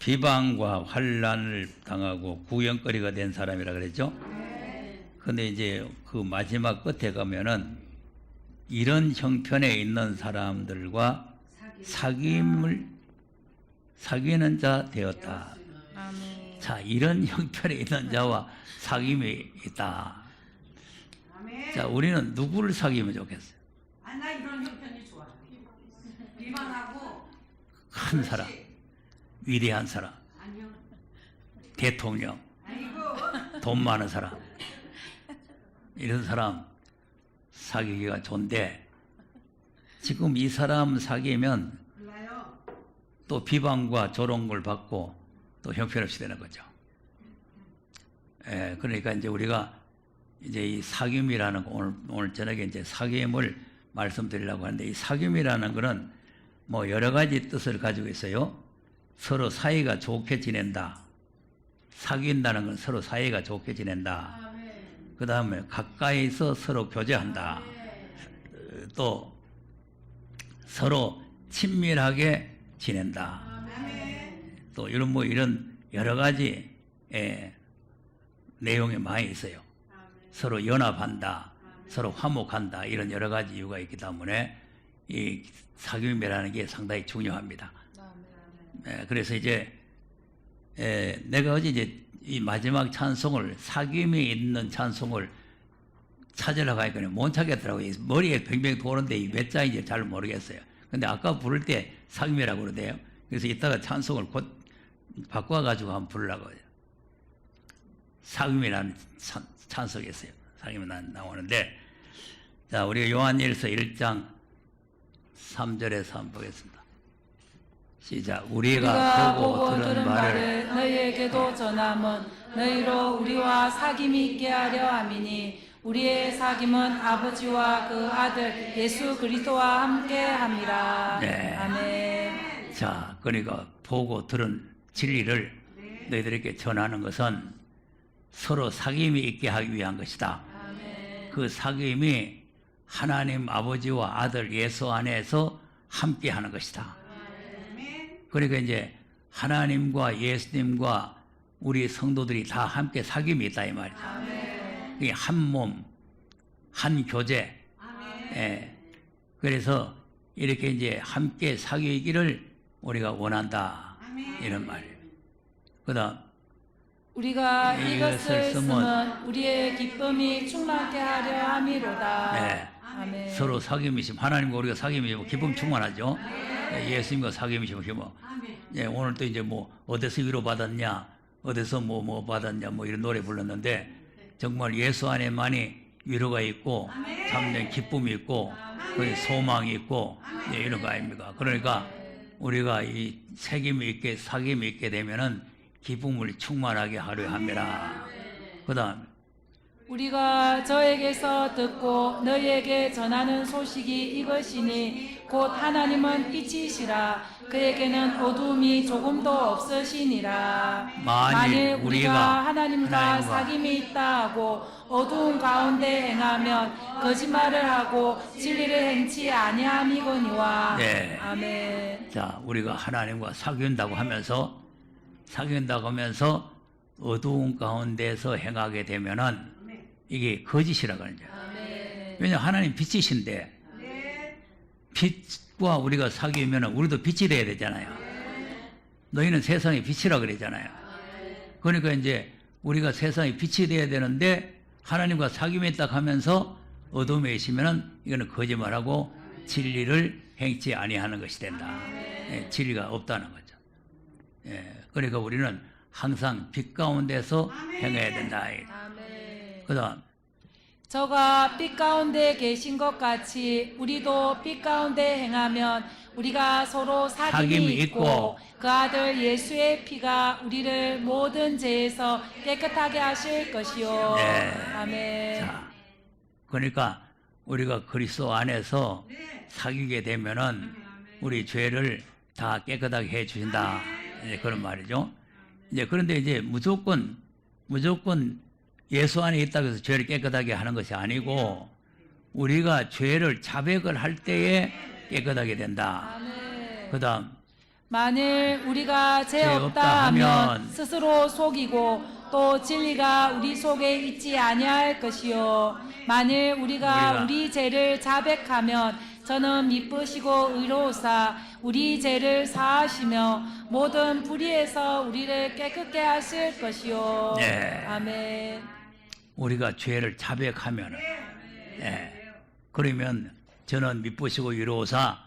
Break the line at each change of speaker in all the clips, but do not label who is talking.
비방과 환난을 당하고 구경거리가 된 사람이라 그랬죠. 근데 이제 그 마지막 끝에 가면은 이런 형편에 있는 사람들과 사귀는 자 되었다.
아멘.
자, 이런 형편에 있는 자와 사귐이 있다. 자, 우리는 누구를 사귀면 좋겠어요?
나 이런 형편이 좋아. 비만하고
큰 사람, 위대한 사람,
아니요.
대통령,
아이고.
돈 많은 사람, 이런 사람 사귀기가 좋은데 지금 이 사람 사귀면
몰라요.
또 비방과 조롱을 받고 또 형편없이 되는 거죠. 그러니까 이제 우리가 이제 이 사귐이라는 거 오늘 저녁에 이제 사귐을 말씀드리려고 하는데, 이 사귐이라는 거는 뭐 여러 가지 뜻을 가지고 있어요. 서로 사이가 좋게 지낸다. 사귄다는 건 서로 사이가 좋게 지낸다. 그 다음에 가까이서 서로 교제한다. 또 서로 친밀하게 지낸다. 또 이런 여러 가지 내용이 많이 있어요. 서로 연합한다, 서로 화목한다, 이런 여러 가지 이유가 있기 때문에 이 사귐이라는 게 상당히 중요합니다. 그래서 이제 내가 어제 이제 이 마지막 찬송을, 사귐이 있는 찬송을 찾으려고 하니까 못 찾겠더라고요. 머리에 뱅뱅 도는데 이 몇 자인지 잘 모르겠어요. 근데 아까 부를 때 사귐이라고 그러대요. 그래서 이따가 찬송을 곧 바꿔가지고 한번 부르려고 해요. 사귐이라는 찬송이 있어요. 사귐이 나오는데, 자, 우리가 요한일서 1장 3절에서 한번 보겠습니다. 시작. 우리가 보고 들은 말을
너희에게도 전함은 너희로 우리와 사귐이 있게 하려 함이니 우리의 사귐은 아버지와 그 아들 예수 그리스도와 함께 함이라.
네.
아멘.
자, 그러니까 보고 들은 진리를 너희들에게 전하는 것은 서로 사귐이 있게 하기 위한 것이다.
아멘.
그 사귐이 하나님 아버지와 아들 예수 안에서 함께 하는 것이다. 그러니까 이제 하나님과 예수님과 우리 성도들이 다 함께 사귐이 있다 이 말이죠. 이게 한 몸, 한 교제. 그래서 이렇게 이제 함께 사귀기를 우리가 원한다, 이런 말이에요. 그다음
우리가
이것을
이것을 쓰면 우리의 기쁨이 충만케 하려 함이로다.
네.
아멘.
서로 사귐이시면, 하나님과 우리가 사귐이시면 기쁨 충만하죠. 예수님과 사귐이시면 기쁨. 오늘 또 이제 뭐 어디서 위로 받았냐, 어디서 뭐 받았냐, 뭐 이런 노래 불렀는데, 정말 예수 안에만이 위로가 있고 참된 기쁨이 있고 소망이 있고 이런 거 아닙니까? 그러니까 우리가 이 책임이 있게 사귐이 있게 되면은 기쁨을 충만하게 하려 함이라. 그다음
우리가 저에게서 듣고 너희에게 전하는 소식이 이것이니 곧 하나님은 빛이시라 그에게는 어두움이 조금도 없으시니라. 만일 우리가 하나님과 사귐이 있다 하고 어두운 가운데 행하면 거짓말을 하고 진리를 행치 아니함이거니와.
네.
아멘.
자, 우리가 하나님과 사귄다고 하면서 어두운 가운데서 행하게 되면은 이게 거짓이라고 하는 거예요. 왜냐하면 하나님 빛이신데 빛과 우리가 사귀면 우리도 빛이 돼야 되잖아요. 너희는 세상의 빛이라 그랬잖아요. 그러니까 이제 우리가 세상의 빛이 돼야 되는데 하나님과 사귐에 딱 하면서 어둠에 있으면은 이거는 거짓말하고 진리를 행치 아니하는 것이 된다. 진리가 없다는 거죠. 그러니까 우리는 항상 빛 가운데서 행해야 된다. 그다음
저가 빛 가운데 계신 것 같이 우리도 빛 가운데 행하면 우리가 서로 사귐이 있고 그 아들 예수의 피가 우리를 모든 죄에서 깨끗하게 하실 것이요.
네.
아멘.
자, 그러니까 우리가 그리스도 안에서 사귀게 되면은 우리 죄를 다 깨끗하게 해 주신다. 그런 말이죠. 그런데 이제 무조건 예수 안에 있다고 해서 죄를 깨끗하게 하는 것이 아니고 우리가 죄를 자백을 할 때에 깨끗하게 된다.
아멘.
그다음
만일 우리가 죄
죄
없다
없다
하면
하면
스스로 속이고 또 진리가 우리 속에 있지 아니할 것이요 만일 우리가 우리 죄를 자백하면 저는 미쁘시고 의로우사 우리 죄를 사하시며 모든 불의에서 우리를 깨끗게 하실 것이요
네.
아멘.
우리가 죄를 자백하면은, 그러면 저는 미쁘시고 위로우사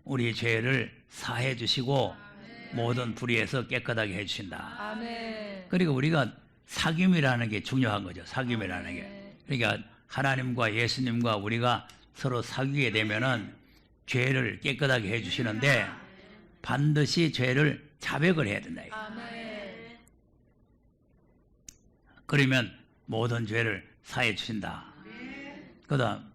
우리 죄를 사해 주시고 모든 불의에서 깨끗하게 해 주신다.
아멘.
그리고 우리가 사귐이라는 게 중요한 거죠. 사귐이라는 게. 그러니까 하나님과 예수님과 우리가 서로 사귀게 되면은 죄를 깨끗하게 해 주시는데 반드시 죄를 자백을 해야 된다.
아멘.
그러면 모든 죄를 사해 주신다. 그다음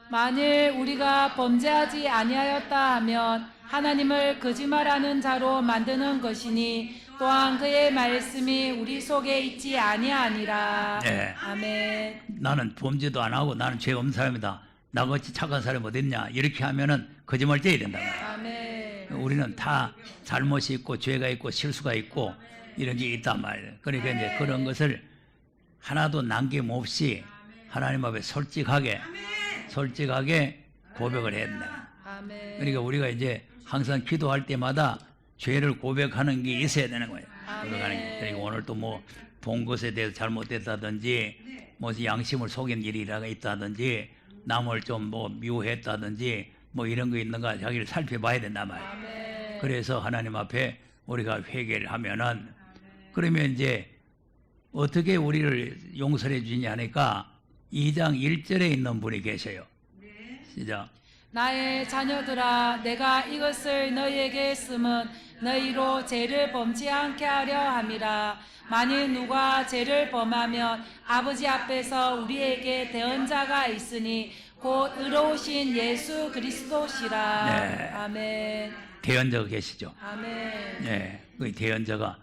만일 우리가 범죄하지 아니하였다 하면 하나님을 거짓말하는 자로 만드는 것이니 또한 그의 말씀이 우리 속에 있지 아니하니라.
네.
아멘.
나는 범죄도 안 하고 나는 죄 없는 사람이다. 나같이 착한 사람이 어딨냐. 이렇게 하면은 거짓말쟁이 된다.
아멘.
우리는 다 잘못이 있고 죄가 있고 실수가 있고 이런 게 있단 말이에요. 그러니까 이제 그런 것을 하나도 남김없이 하나님 앞에 솔직하게 고백을 해야 된다.
아멘.
그러니까 우리가 이제 항상 기도할 때마다 죄를 고백하는 게 있어야 되는 거예요.
아멘.
고백하는 게. 그러니까 오늘 또 뭐 본 것에 대해서 잘못됐다든지 뭐 양심을 속인 일이 있다든지 남을 좀 뭐 미워했다든지 뭐 이런 거 있는가 자기를 살펴봐야 된단 말이에요.
아멘.
그래서 하나님 앞에 우리가 회개를 하면은 그러면 이제 어떻게 우리를 용서해 주냐 하니까 2장 1절에 있는 분이 계셔요. 시작.
나의 자녀들아 내가 이것을 너희에게 쓰면 너희로 죄를 범치 않게 하려 함이라. 만일 누가 죄를 범하면 아버지 앞에서 우리에게 대언자가 있으니 곧 의로우신 예수 그리스도시라.
네.
아멘.
대언자가 계시죠.
아멘.
네, 그 대언자가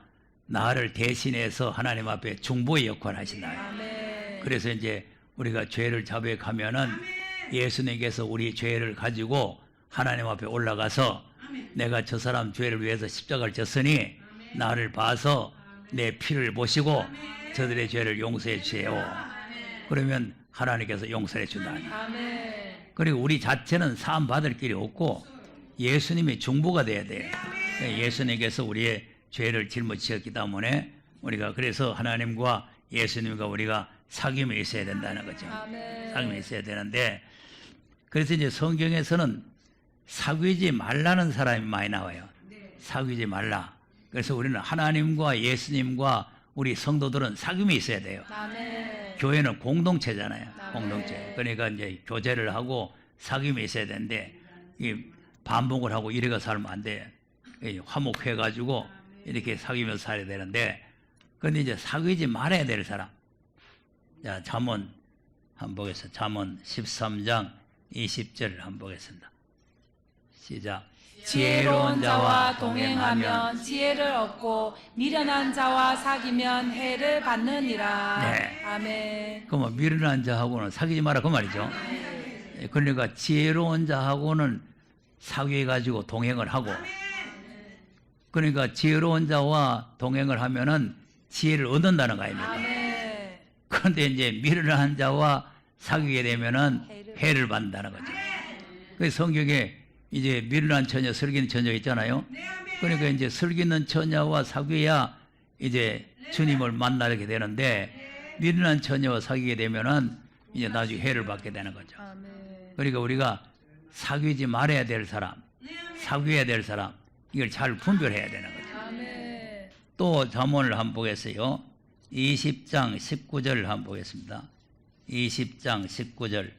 나를 대신해서 하나님 앞에 중보의 역할을 하신다.
아멘.
그래서 이제 우리가 죄를 자백하면은 예수님께서 우리 죄를 가지고 하나님 앞에 올라가서 내가 저 사람 죄를 위해서 십자가를 졌으니 나를 봐서 내 피를 보시고 저들의 죄를 용서해 주세요. 그러면 하나님께서 용서해 준다.
아멘.
그리고 우리 자체는 사함 받을 길이 없고 예수님이 중보가 돼야 돼요. 예수님께서 우리의 죄를 짊어지셨기 때문에 우리가 그래서 하나님과 예수님과 우리가 사귐이 있어야 된다는 거죠.
아멘.
사귐이 있어야 되는데 그래서 이제 성경에서는 사귀지 말라는 사람이 많이 나와요. 사귀지 말라. 그래서 우리는 하나님과 예수님과 우리 성도들은 사귐이 있어야 돼요.
아멘.
교회는 공동체잖아요.
아멘.
공동체. 그러니까 이제 교제를 하고 사귐이 있어야 되는데 이 반복을 하고 이래가 살면 안 돼. 화목해가지고 이렇게 사귀면서 살아야 되는데 근데 이제 사귀지 말아야 될 사람. 자, 잠언 한번 보겠습니다. 잠언 13장 20절을 한번 보겠습니다. 시작.
지혜로운 자와 동행하면 지혜를 얻고 미련한 자와 사귀면 해를 받느니라.
네.
아멘.
그러면 미련한 자하고는 사귀지 마라 그 말이죠. 그러니까 지혜로운 자하고는 사귀어가지고 동행을 하고 그러니까 지혜로운 자와 동행을 하면은 지혜를 얻는다는 거 아닙니까?
아멘.
그런데 이제 미련한 자와 사귀게 되면은 해를 받는다는 거죠. 그 성경에 이제 미련한 처녀, 슬기는 처녀 있잖아요. 그러니까 이제 슬기는 처녀와 사귀어야 이제 주님을 만나게 되는데 미련한 처녀와 사귀게 되면은 이제 나중에 해를 받게 되는 거죠.
아멘.
그러니까 우리가 사귀지 말아야 될 사람, 사귀어야 될 사람 이걸 잘 분별해야 되는 거죠.
아멘.
또 잠언을 한번 보겠어요. 20장 19절을 한번 보겠습니다. 20장 19절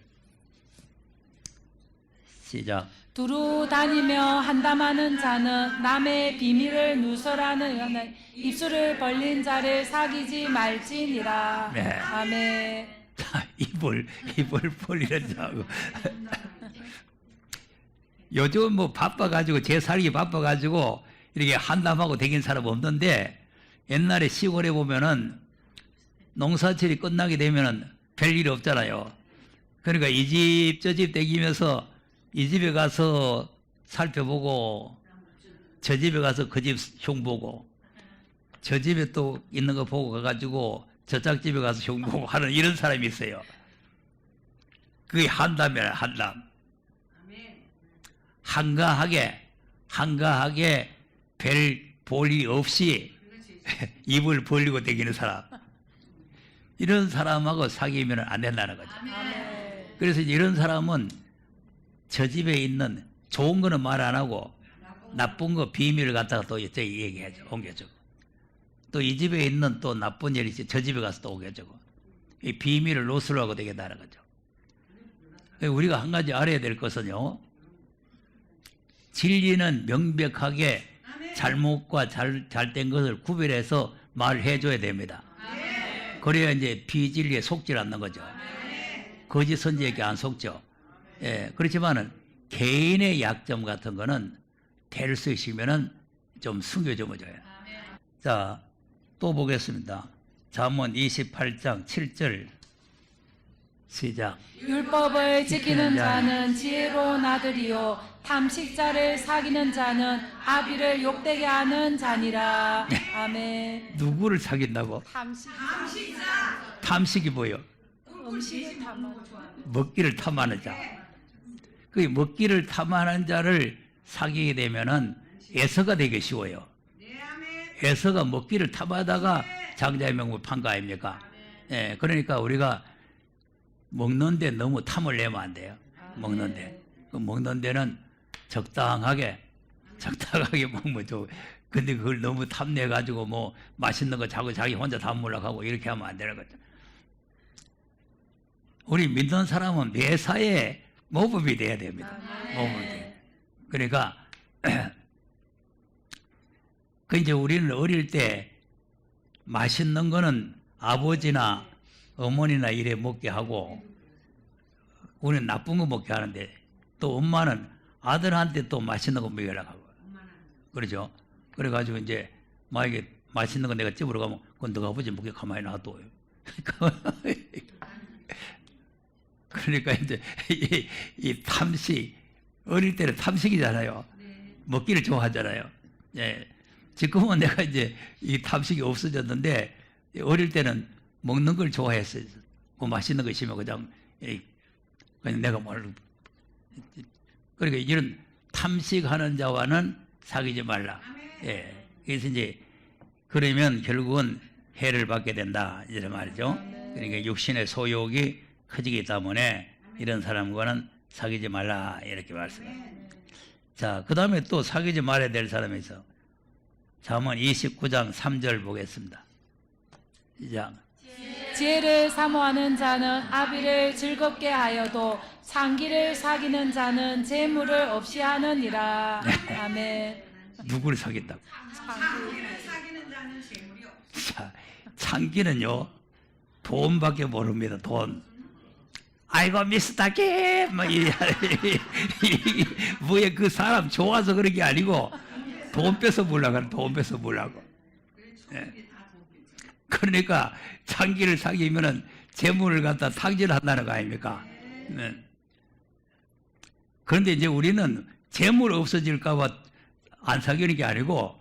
시작.
두루 다니며 한담하는 자는 남의 비밀을 누설하는 입술을 벌린 자를 사귀지 말지니라.
네.
아멘.
입을 벌리는 자고 요즘 뭐 바빠가지고 제 살기 바빠가지고 이렇게 한담하고 다닌 사람 없는데 옛날에 시골에 보면은 농사철이 끝나게 되면은 별일 없잖아요. 그러니까 이 집 저 집 다니면서 이 집에 가서 살펴보고 저 집에 가서 그 집 흉 보고 저 집에 또 있는 거 보고 가가지고 저짝 집에 가서 흉 보고 하는 이런 사람이 있어요. 그게 한담이라 한담. 한가하게 별 볼이 없이 입을 벌리고 다니는 사람. 이런 사람하고 사귀면 안 된다는 거죠. 그래서 이런 사람은 저 집에 있는 좋은 거는 말 안 하고 나쁜 거 비밀을 갖다가 또 얘기해줘, 옮겨주고. 또 이 집에 있는 또 나쁜 일이 있지, 저 집에 가서 또 옮겨주고. 이 비밀을 노스로 하고 되겠다는 거죠. 우리가 한 가지 알아야 될 것은요, 진리는 명백하게 잘못과 잘된 것을 구별해서 말해줘야 됩니다. 그래야 이제 비진리에 속질 않는 거죠. 거짓 선지에게 안 속죠. 예, 그렇지만은 개인의 약점 같은 거는 될 수 있으면은 좀 숨겨줘줘요. 자, 또 보겠습니다. 잠언 28장 7절 시작.
율법을 지키는 자는 지혜로운 아들이요 탐식자를 사귀는 자는 아비를 욕되게 하는 자니라. 아멘.
누구를 사귄다고? 탐식이 뭐예요?
음식을 탐하는
먹기를 탐하는 자. 그 먹기를 탐하는 자를 사귀게 되면은 에서가 되기 쉬워요. 에서가 먹기를 탐하다가 장자의 명분 판 거 아닙니까? 예, 그러니까 우리가 먹는데 너무 탐을 내면 안 돼요. 먹는데. 그 먹는 데는 적당하게 먹으면 좋고. 근데 그걸 너무 탐내가지고 뭐 맛있는 거 자기 혼자 다 먹으려고 하고 이렇게 하면 안 되는 거죠. 우리 믿는 사람은 매사에 모범이 돼야 됩니다. 모범이 돼요. 그러니까, 그 이제 우리는 어릴 때 맛있는 거는 아버지나 어머니나 이래 먹게 하고, 우리는 나쁜 거 먹게 하는데, 또 엄마는 아들한테 또 맛있는 거 먹이려고 하고. 그러죠? 그래가지고 이제, 만약에 맛있는 거 내가 집으로 가면, 그건 너가 아버지 먹게 가만히 놔둬요. 그러니까 이제, 이 탐식, 어릴 때는 탐식이잖아요. 먹기를 좋아하잖아요. 예. 지금은 내가 이제 이 탐식이 없어졌는데, 어릴 때는 먹는 걸 좋아했어요. 뭐 맛있는 거 있으면 그냥 내가 뭘. 그러니까 이런 탐식하는 자와는 사귀지 말라. 예. 그래서 이제, 그러면 결국은 해를 받게 된다. 이런 말이죠. 그러니까 육신의 소욕이 커지기 때문에 이런 사람과는 사귀지 말라. 이렇게 말씀합니다. 자, 그 다음에 또 사귀지 말아야 될 사람이 있어. 잠언 29장 3절 보겠습니다. 시작.
지혜를 사모하는 자는 아비를 즐겁게 하여도 상기를 사귀는 자는 재물을 없이 하느니라. 아멘.
누구를 사귄다고?
창기를 사귀는 자는 재물이 없어.
자, 창기는요, 돈밖에 모릅니다. 돈. 아이고 미스터게 뭐에 그 사람 좋아서 그런 게 아니고 돈 뺏어 보려고. 돈 뺏어 보려고. 예. 그러니까 창기를 사귀면은 재물을 갖다 탕진한다는 거 아닙니까? 네. 그런데 이제 우리는 재물 없어질까봐 안 사귀는 게 아니고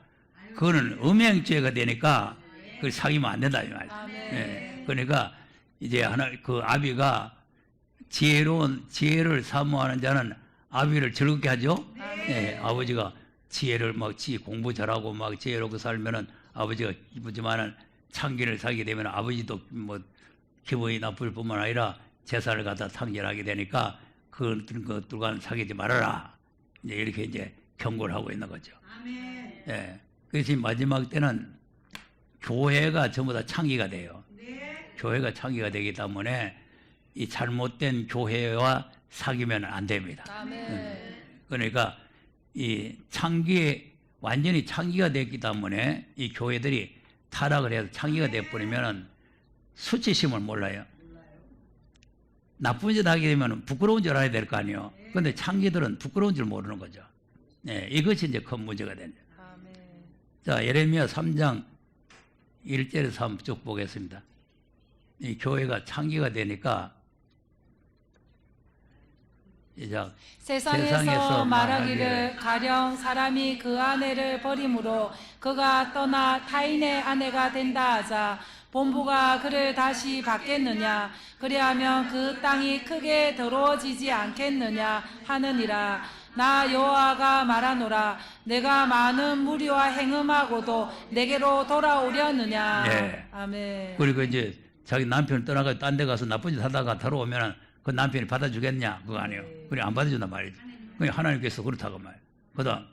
그거는 음행죄가 되니까 그걸 사귀면 안 된다 이 말이에요. 예. 그러니까 이제 하나 그 아비가 지혜를 사모하는 자는 아비를 즐겁게 하죠. 예. 아버지가 지혜를 막 공부 잘하고 막 지혜롭게 살면은 아버지가 기쁘지만은 창기를 사게 되면 아버지도 뭐 기분이 나쁠 뿐만 아니라 재산을 갖다 탕진하게 되니까 그것들과는 사귀지 말아라. 이제 이렇게 이제 경고를 하고 있는 거죠.
아멘.
예. 그래서 마지막 때는 교회가 전부 다 창기가 돼요.
네.
교회가 창기가 되기 때문에 이 잘못된 교회와 사귀면 안 됩니다.
아멘.
그러니까 이 완전히 창기가 됐기 때문에 이 교회들이 타락을 해서 창기가 돼버리면은 수치심을 몰라요. 나쁜 짓 하게 되면 부끄러운 줄 알아야 될 거 아니에요. 그런데 창기들은 부끄러운 줄 모르는 거죠. 네, 이것이 이제 큰 문제가 됩니다.
아멘.
자, 예레미야 3장 1절에서 한번 쭉 보겠습니다. 이 교회가 창기가 되니까 시작.
세상에서 말하기를 가령 사람이 그 아내를 버림으로 그가 떠나 타인의 아내가 된다 하자 본부가 그를 다시 받겠느냐 그리하면 그 땅이 크게 더러워지지 않겠느냐 하느니라. 나 여호와가 말하노라. 내가 많은 무리와 행음하고도 내게로 돌아오려느냐.
네.
아멘.
그리고 이제 자기 남편을 떠나가 딴 데 가서 나쁜 짓 하다가 돌아오면은 그 남편이 받아주겠냐? 그거 아니에요. 그래 안 받아준단 말이지. 그게 하나님께서 그렇다고 말이에요. 그다음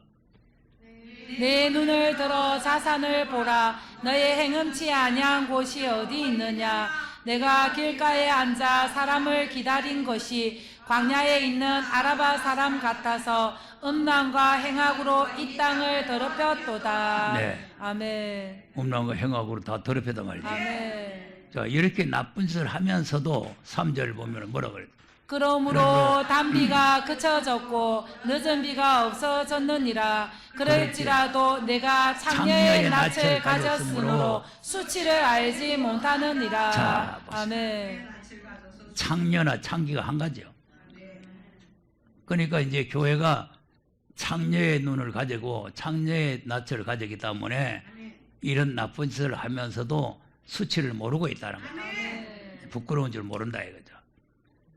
내 눈을 들어 자산을 보라. 너의 행음치 아니한 곳이 어디 있느냐. 내가 길가에 앉아 사람을 기다린 것이 광야에 있는 아라바 사람 같아서 음란과 행악으로 이 땅을 더럽혔도다.
네.
아멘.
음란과 행악으로 다 더럽혔단 말이지.
아멘.
자, 이렇게 나쁜 짓을 하면서도 3절 보면 뭐라 그래요?
그러므로 단비가 그쳐졌고 늦은 비가 없어졌느니라. 그럴지라도 내가 창녀의 낯을 가졌으므로 수치를 알지 못하느니라.
자,
아멘.
창녀나 창기가 한 가지요. 그러니까 이제 교회가 창녀의 눈을 가지고 창녀의 낯을 가지기 때문에 이런 나쁜 짓을 하면서도 수치를 모르고 있다는 거죠. 부끄러운 줄 모른다 이거죠.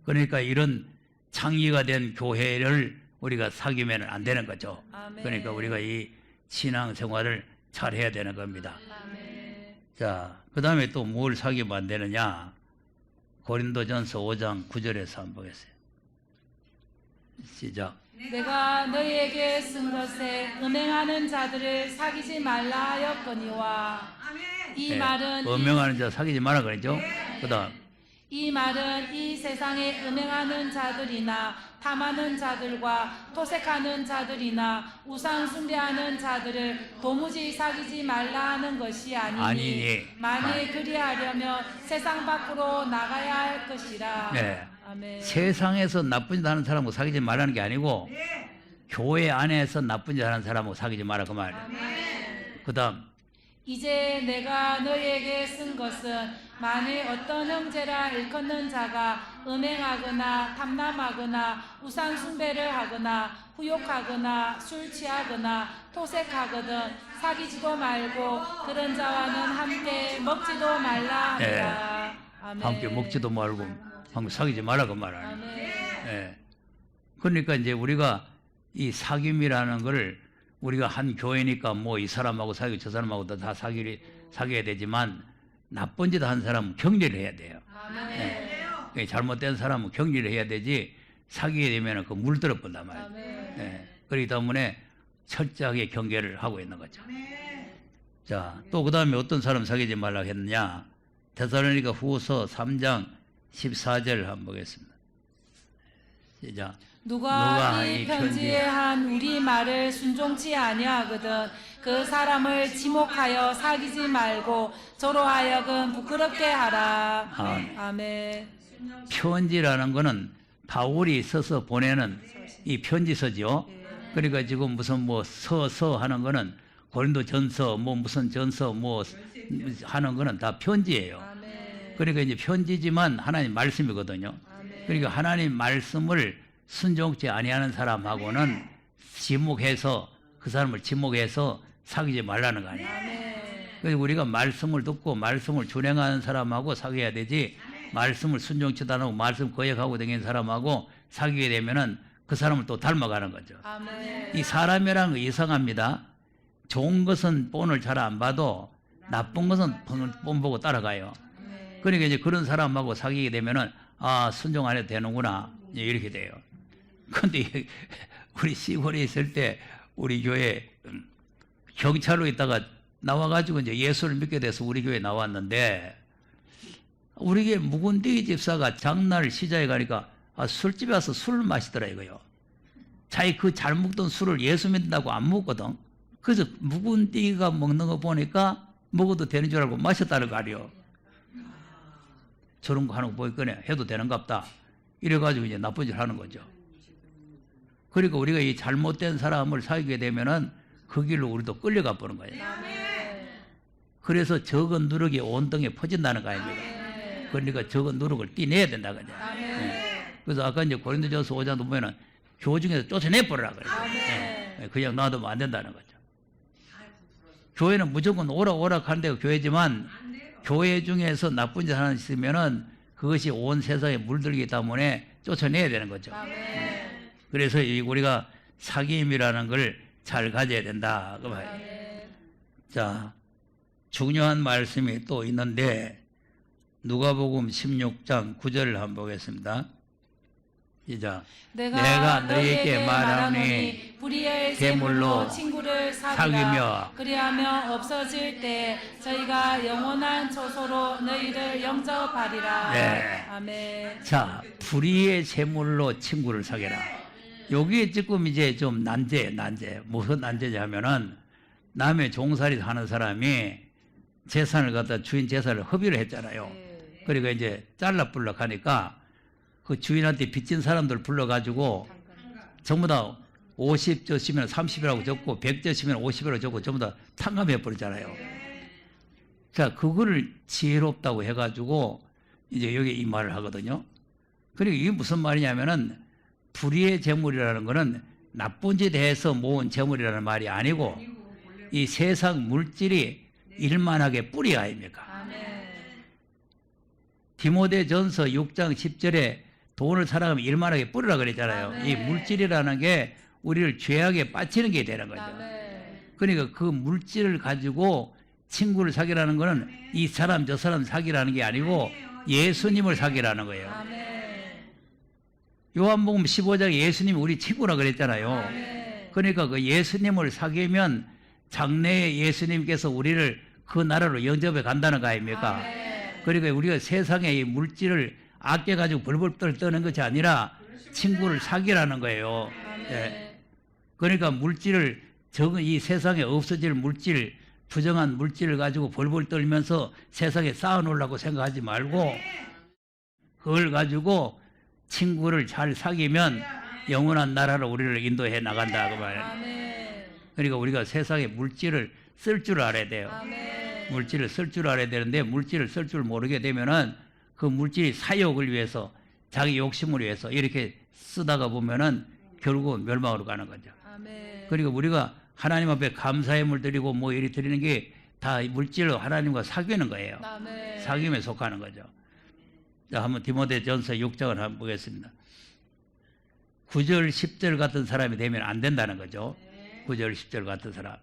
그러니까 이런 창의가 된 교회를 우리가 사귀면 안 되는 거죠.
아멘.
그러니까 우리가 이 신앙 생활을 잘 해야 되는 겁니다.
아멘.
자, 그 다음에 또 뭘 사귀면 안 되느냐? 고린도전서 5장 9절에서 한번 보겠어요. 시작.
내가 너희에게 쓴 것에 음행하는 자들을 사귀지 말라 하였거니와.
아멘.
이
네,
말은
음행하는 자 사귀지 마라 그랬죠? 그 다음
이 말은 이 세상에 음행하는 자들이나 탐하는 자들과 토색하는 자들이나 우상 숭배하는 자들을 도무지 사귀지 말라 하는 것이 아니니 만일 그리하려면 세상 밖으로 나가야 할 것이라.
네.
아멘.
세상에서 나쁜 짓 하는 사람하고 사귀지 말라는 게 아니고 교회 안에서 나쁜 짓 하는 사람하고 사귀지 마라 그 말이에요. 그 다음
이제 내가 너희에게 쓴 것은 만일 어떤 형제라 일컫는 자가 음행하거나 탐남하거나 우상 숭배를 하거나 후욕하거나 술 취하거나 토색하거든 사귀지도 말고 그런 자와는 함께 먹지도 말라 하니라. 아멘.
함께 먹지도 말고 함께 사귀지 마라 그 말이에요.
아멘.
예. 그러니까 이제 우리가 이 사귐이라는 걸 우리가 한 교회니까 뭐 이 사람하고 사귀고 저 사람하고 다 사귀어야 되지만 나쁜 짓 한 사람은 격리를 해야 돼요.
아멘.
잘못된 사람은 격리를 해야 되지 사귀게 되면 그 물들어 본단 말이에요.
아멘.
예. 그렇기 때문에 철저하게 경계를 하고 있는 거죠. 자, 또 그 다음에 어떤 사람 사귀지 말라고 했느냐? 데살로니가 후서 3장 14절 한번 보겠습니다. 시작.
누가 이 편지에 한 우리 말을 순종치 아니하거든 그 사람을 지목하여 사귀지 말고 저로 하여금 부끄럽게 하라. 아멘.
편지라는 거는 바울이 써서 보내는 이 편지서죠. 그러니까 지금 무슨 뭐 서서 하는 거는 고린도 전서 뭐 무슨 전서 뭐 하는 거는 다 편지예요.
아멘.
그러니까 이제 편지지만 하나님 말씀이거든요. 그러니까 하나님 말씀을 순종치 아니하는 사람하고는 지목해서 그 사람을 지목해서 사귀지 말라는 거 아니에요. 그래서 우리가 말씀을 듣고 말씀을 준행하는 사람하고 사귀어야 되지 말씀을 순종치도 안 하고 말씀 거역하고 다니는 사람하고 사귀게 되면은 그 사람을 또 닮아가는 거죠.
아멘.
이 사람이라는 거 이상합니다. 좋은 것은 본을 잘 안 봐도 나쁜 것은 본 보고 따라가요. 그러니까 이제 그런 사람하고 사귀게 되면은 아 순종 안 해도 되는구나 이렇게 돼요. 근데 우리 시골에 있을 때 우리 교회 경찰로 있다가 나와가지고 이제 예수를 믿게 돼서 우리 교회에 나왔는데 우리 교회 묵은디 집사가 장날 시장에 가니까 술집에 와서 술을 마시더라 이거요. 자기 그 잘 먹던 술을 예수 믿는다고 안 먹거든. 그래서 묵은디가 먹는 거 보니까 먹어도 되는 줄 알고 마셨다는 거 아니요. 저런 거 하는 거 보니까 해도 되는갑다. 이래가지고 이제 나쁜 짓 하는 거죠. 그러니까 우리가 이 잘못된 사람을 사귀게 되면은 그 길로 우리도 끌려가 보는 거예요. 그래서 적은 누룩이 온 땅에 퍼진다는 거 아닙니까? 그러니까 적은 누룩을 떼내야 된다 그죠. 그래서 아까 이제 고린도전서 5장도 보면은 교중에서 쫓아내버리라 그래요.
아멘.
예, 그냥 놔두면 안 된다는 거죠. 교회는 무조건 오락오락 하는 데가 교회지만 교회 중에서 나쁜 짓 하나 있으면은 그것이 온 세상에 물들기 때문에 쫓아내야 되는 거죠.
아멘.
그래서 우리가 사귐이라는 걸 잘 가져야 된다. 그 말이에요.
아멘.
자, 중요한 말씀이 또 있는데 누가복음 16장 9절을 한번 보겠습니다. 시작.
내가
너희에게
말하노니 불의의
재물로
재물로 친구를
사귀며
사귀며 그리하며 없어질 때 저희가 영원한 초소로 너희를 영접하리라.
네.
아멘.
자, 불의의 재물로 친구를 사귀라. 여기에 조금 이제 좀 난제. 무슨 난제지 하면은 남의 종살이 하는 사람이 재산을 갖다 주인 재산을 허비를 했잖아요. 그러니까 이제 잘라불락 하니까 그 주인한테 빚진 사람들 불러가지고 전부 다 50젓이면 30이라고 적고 100젓이면 50이라고 적고 전부 다 탕감해버리잖아요. 자, 그거를 지혜롭다고 해가지고 이제 여기 이 말을 하거든요. 그리고 이게 무슨 말이냐면은 불의의 재물이라는 거는 나쁜 짓에 대해서 모은 재물이라는 말이 아니고 이 세상 물질이 일만하게 뿌리 아닙니까?
아멘.
디모데전서 6장 10절에 돈을 사랑하면 일만하게 뿌리라 그랬잖아요.
아멘.
이 물질이라는 게 우리를 죄악에 빠뜨리는 게 되는 거죠.
아멘.
그러니까 그 물질을 가지고 친구를 사귀라는 거는 이 사람 저 사람 사귀라는 게 아니고 예수님을 사귀라는 거예요.
아멘.
요한복음 15장에 예수님이 우리 친구라 그랬잖아요.
아멘.
그러니까 그 예수님을 사귀면 장래에 예수님께서 우리를 그 나라로 영접해 간다는 거 아닙니까?
아멘.
그러니까 우리가 세상에 이 물질을 아껴가지고 벌벌 떠는 것이 아니라 친구를 사귀라는 거예요.
아멘.
예. 그러니까 물질을 적은 이 세상에 없어질 물질, 부정한 물질을 가지고 벌벌 떨면서 세상에 쌓아놓으려고 생각하지 말고 그걸 가지고 친구를 잘 사귀면 영원한 나라로 우리를 인도해 나간다 그 말이에요.
아멘.
그러니까 우리가 세상에 물질을 쓸 줄 알아야 돼요.
아멘.
물질을 쓸 줄 알아야 되는데 물질을 쓸 줄 모르게 되면은 그 물질이 사욕을 위해서 자기 욕심을 위해서 이렇게 쓰다가 보면은 결국은 멸망으로 가는 거죠.
아멘.
그리고 우리가 하나님 앞에 감사의 물 드리고 뭐 이리 드리는 게 다 물질로 하나님과 사귀는 거예요.
아멘.
사귐에 속하는 거죠. 자, 한번 디모데전서 6장을 한번 보겠습니다. 9절 10절 같은 사람이 되면 안 된다는 거죠. 9절 10절 같은 사람.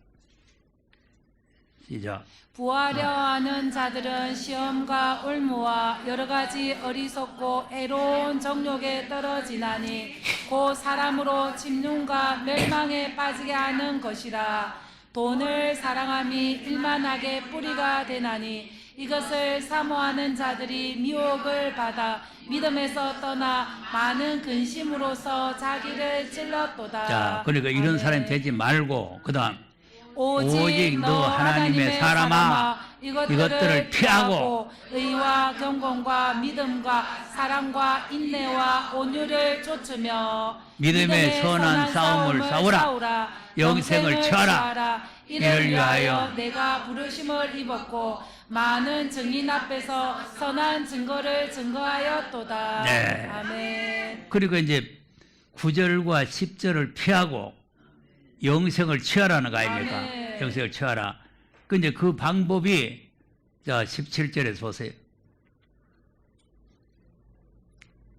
시작.
부하려 하는 자들은 시험과 올무와 여러 가지 어리석고 애로운 정욕에 떨어지나니 곧 사람으로 침륜과 멸망에 빠지게 하는 것이라. 돈을 사랑함이 일만하게 뿌리가 되나니 이것을 사모하는 자들이 미혹을 받아 믿음에서 떠나 많은 근심으로서 자기를 찔렀도다.
자, 그러니까 이런 사람이 되지 말고 그다음
오직 너 하나님의 사람아 이것들을 피하고 의와 경건과 믿음과 사랑과 인내와 온유를 좇으며
믿음의 선한 싸움을 싸우라. 영생을 취하라.
이를 위하여 내가 부르심을 입었고 많은 증인 앞에서 선한 증거를 증거하였도다.
네.
아멘.
그리고 이제 9절과 10절을 피하고 영생을 취하라는 거 아닙니까?
아멘.
영생을 취하라. 근데 그 방법이 자 17절에서 보세요.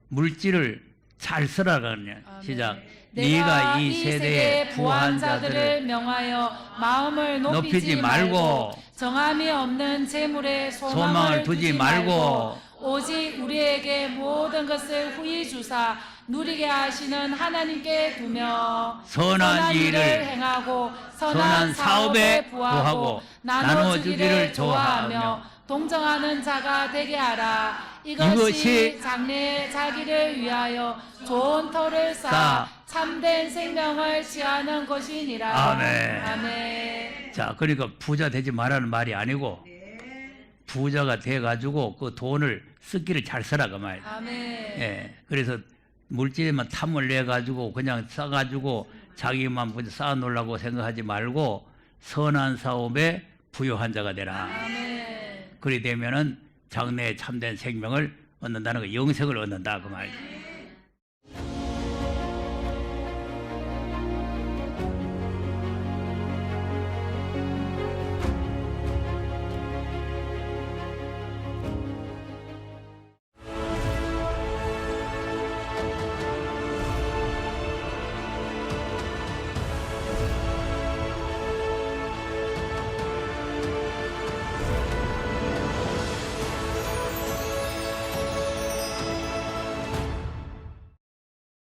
물질을 잘 쓰라거든요. 시작. 네가 이 세대의 부한 자들을
명하여 마음을 높이지
높이지 말고
정함이 없는 재물에
소망을
소망을
두지
두지
말고
말고 오직 우리에게 모든 것을 후히 주사 누리게 하시는 하나님께 두며
선한 일을
행하고
선한 사업에 부하고 나눠주기를 좋아하며
동정하는 자가 되게 하라. 이것이
이것이
장래에 자기를 위하여 좋은 터를 쌓아 참된 생명을 취하는 것이니라.
아멘.
아멘.
자, 그러니까 부자 되지 말라는 말이 아니고 부자가 돼가지고 그 돈을 쓰기를 잘 쓰라 그 말.
아멘.
예. 그래서 물질에만 탐을 내가지고 그냥 싸가지고 자기만 쌓아놓으려고 생각하지 말고 선한 사업에 부유한 자가 되라.
아멘.
그리 되면은 장래에 참된 생명을 얻는다는 거, 영생을 얻는다 그 말.